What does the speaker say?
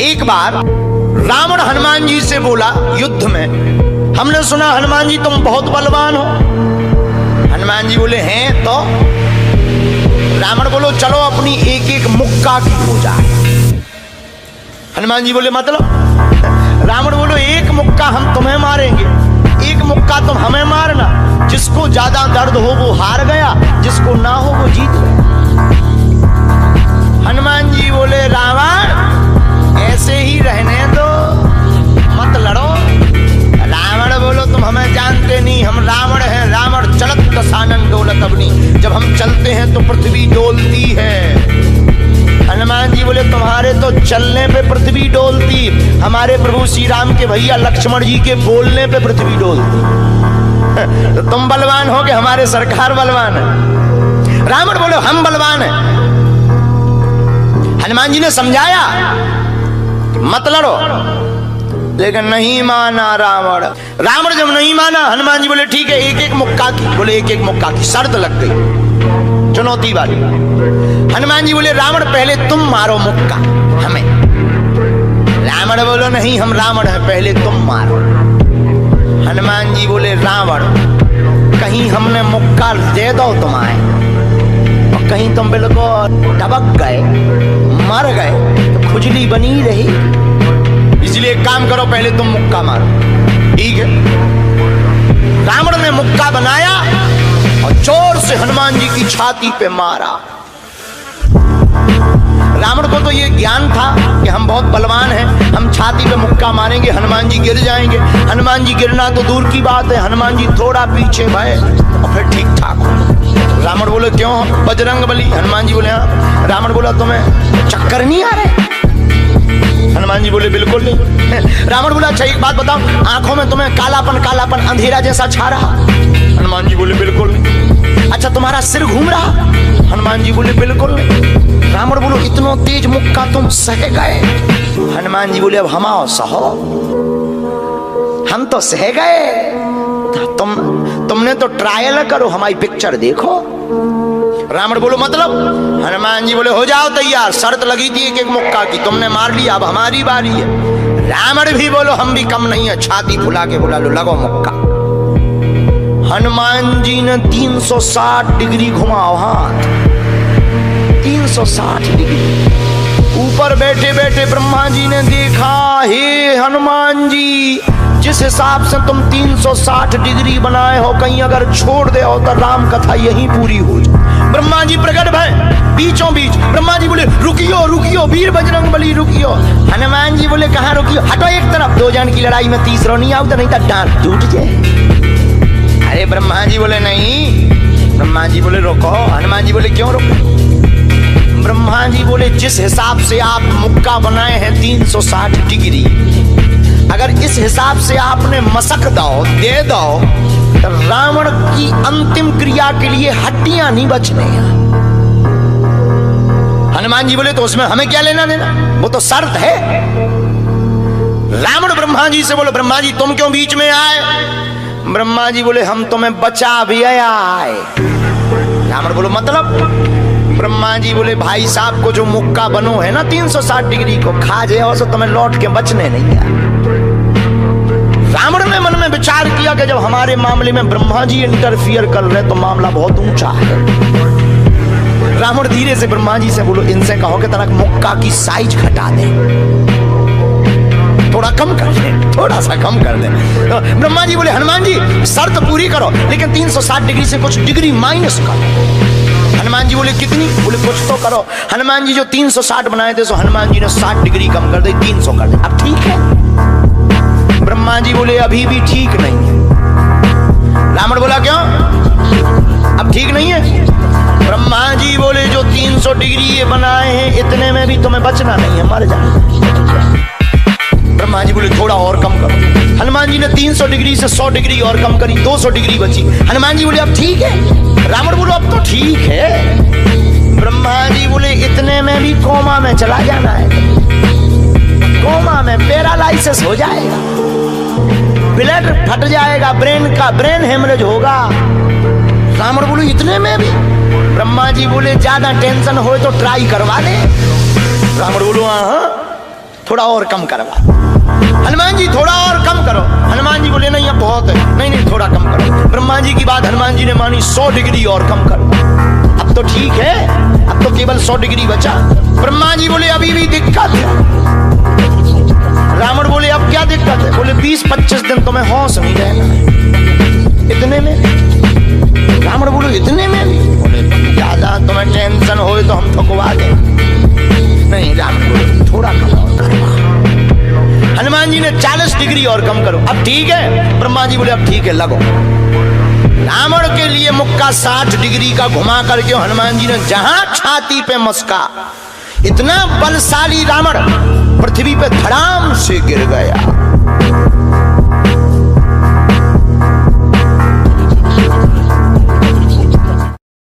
एक बार रावण हनुमान जी से बोला युद्ध में, हमने सुना हनुमान जी तुम बहुत बलवान हो। हनुमान जी बोले हैं तो? रावण बोलो चलो अपनी एक एक मुक्का की हो जाए। हनुमान जी बोले मतलब? रावण बोलो एक मुक्का हम तुम्हें मारेंगे, एक मुक्का तुम हमें मारना। जिसको ज्यादा दर्द हो वो हार गया, जिसको ना हो वो जीत गया। हनुमान जी बोले रावण ऐसे ही रहने दो, मत लड़ो। रावण बोलो तुम हमें जानते नहीं, हम रावण हैं। रावण चलत दसानन डोलत अवनी, जब हम चलते हैं तो पृथ्वी डोलती है। हनुमान जी बोले तुम्हारे तो चलने पे पृथ्वी डोलती, हमारे प्रभु श्री राम के भैया लक्ष्मण जी के बोलने पे पृथ्वी डोलती। तो तुम बलवान हो कि हमारे सरकार बलवान है? रावण बोले हम बलवान हैं। हनुमान जी ने समझाया मत लड़ो, लेकिन नहीं माना रावण। रावण जब नहीं माना, हनुमान जी बोले ठीक है एक एक मुक्का की। बोले एक एक मुक्का की, शर्त लग गई चुनौती वाली। हनुमान जी बोले रावण पहले तुम मारो मुक्का हमें। रावण बोलो नहीं हम रावण हैं, पहले तुम मारो। हनुमान जी बोले रावण कहीं हमने मुक्का दे दो तुम्हारे और कहीं तुम बिल्कुल टबक गए मर गए तो खुजली बनी रही, इसलिए एक काम करो पहले तुम मुक्का मारो। ठीक है। रावण ने मुक्का बनाया और जोर से हनुमान जी की छाती पे मारा। रावण को तो ये ज्ञान था कि हम बहुत बलवान हैं, हम छाती पे मुक्का मारेंगे हनुमान जी गिर जाएंगे। हनुमान जी गिरना तो दूर की बात है, हनुमान जी थोड़ा पीछे भय और फिर ठीक ठाक हो। रावण बोले क्यों बजरंग बली? हनुमान जी बोले हाँ। रावण बोला तुम्हें चक्कर नहीं आ रहे? हनुमान जी बोले बिल्कुल नहीं। रावण बोला अच्छा एक बात बताओ, आंखों में तुम्हें कालापन कालापन अंधेरा जैसा छा रहा? हनुमान जी बोले बिल्कुल नहीं। अच्छा तुम्हारा सिर घूम रहा? हनुमान जी बोले बिल्कुल नहीं। रावण बोलो इतना तेज मुक्का तुम सह गए? हनुमान जी बोले अब हम आओ सहो, हम तो सह गए, तुमने तो ट्रायल करो, हमारी पिक्चर देखो। रावण बोलो मतलब? हनुमान जी बोले हो जाओ तैयार, शर्त लगी थी एक एक मुक्का की, तुमने मार लिया, अब हमारी बारी है। रावण भी बोलो हम भी कम नहीं है, छाती फुला के बोला लो लगो मुक्का। हनुमान जी ने 360 डिग्री घुमाओ हाथ, 360 डिग्री। ऊपर बैठे बैठे ब्रह्मा जी ने देखा, हे हनुमान जी जिस हिसाब से तुम 360 डिग्री बनाए हो, कहीं अगर छोड़ दे हो तो राम कथा यहीं पूरी हो जाए। ब्रह्मा जी प्रकट भय बीचों बीच। ब्रह्मा जी बोले रुकियो रुकियो वीर बजरंग बली रुकियो। हनुमान जी बोले कहाँ रुकियो? हटो एक तरफ, दो जन की लड़ाई में तीसरा नहीं आओ तो नहीं तो डांट टूट जाए। अरे ब्रह्मा जी बोले नहीं। ब्रह्मा जी बोले रोको। हनुमान जी बोले क्यों रोको? ब्रह्मा जी बोले जिस हिसाब से आप मुक्का बनाए हैं 360 डिग्री, अगर इस हिसाब से आपने मसक दो दे दो तो रावण की अंतिम क्रिया के लिए हड्डियां नहीं बचने। हनुमान जी बोले तो उसमें हमें क्या लेना देना, वो तो शर्त है। रावण ब्रह्मा जी से बोले ब्रह्मा जी तुम क्यों बीच में आए? ब्रह्मा जी बोले हम तुम्हें बचा भी आए। रावण बोलो मतलब? ब्रह्मा जी बोले भाई साहब को जो मुक्का बनो है ना 360 डिग्री को, खा जाओ तो तुम्हें लौट के बचने नहीं है। रावण ने मन में विचार किया कि जब हमारे मामले में ब्रह्मा जी इंटरफियर कर रहे तो मामला बहुत ऊंचा है। रावण धीरे से ब्रह्मा जी से बोलो इनसे कहो कि तनक मुक्का की साइज घटा दे, थोड़ा कम कर दे, थोड़ा सा कम कर दे। तो ब्रह्मा जी बोले हनुमान जी शर्त पूरी करो, लेकिन 360 डिग्री से कुछ डिग्री माइनस करो। हनुमान जी बोले कितनी? बोले कुछ तो करो। हनुमान जी जो 360 बनाए थे सो हनुमान जी ने 60 डिग्री कम कर दी, 300 कर दी। अब ठीक है? ब्रह्मा जी बोले अभी भी ठीक नहीं है। रावण बोला क्यों अब ठीक नहीं है? ब्रह्मा जी बोले जो 300 डिग्री ये बनाए हैं इतने में भी तुम्हें बचना नहीं है, मर जाना। ब्रह्मा जी बोले थोड़ा और कम करो। हनुमान जी ने 300 डिग्री से 100 डिग्री और कम करी, 200 डिग्री बची। हनुमान जी बोले अब ठीक है? रावण बोलो अब तो ठीक है। ब्रह्मा जी बोले इतने में भी कोमा में चला जाना है, कोमा में पैरालाइसिस हो जाएगा, ब्लड फट जाएगा, ब्रेन हेमरेज होगा। रावण बोले इतने में भी? ब्रह्मा जी बोले ज्यादा टेंशन हो तो ट्राई करवा ले। रावण बोलो हाँ। थोड़ा और कम करवा। हनुमान जी थोड़ा और कम करो। हनुमान जी बोले नहीं अब बहुत है, नहीं नहीं थोड़ा कम करो। ब्रह्मा जी की बात हनुमान जी ने मानी, 100 डिग्री और कम करो। अब तो ठीक है, अब तो केवल 100 डिग्री बचा। ब्रह्मा जी बोले अभी भी दिक्कत है। रावण बोले अब क्या दिक्कत है? बोले 20-25 दिन तुम्हें होश नहीं रहना है। इतने में? रावण बोले इतने में भी? बोले ज्यादा तुम्हें टेंशन हो तो हम ठुकवा दें। नहीं, रावण बोले थोड़ा कम और करो। हनुमान जी ने 40 डिग्री और कम करो। अब ठीक है? ब्रह्मा जी बोले अब ठीक है लगो। रावण के लिए मुक्का 60 डिग्री का घुमा करके हनुमान जी ने जहां छाती पे मस्का, इतना बलशाली रावण पृथ्वी पे धड़ाम से गिर गया।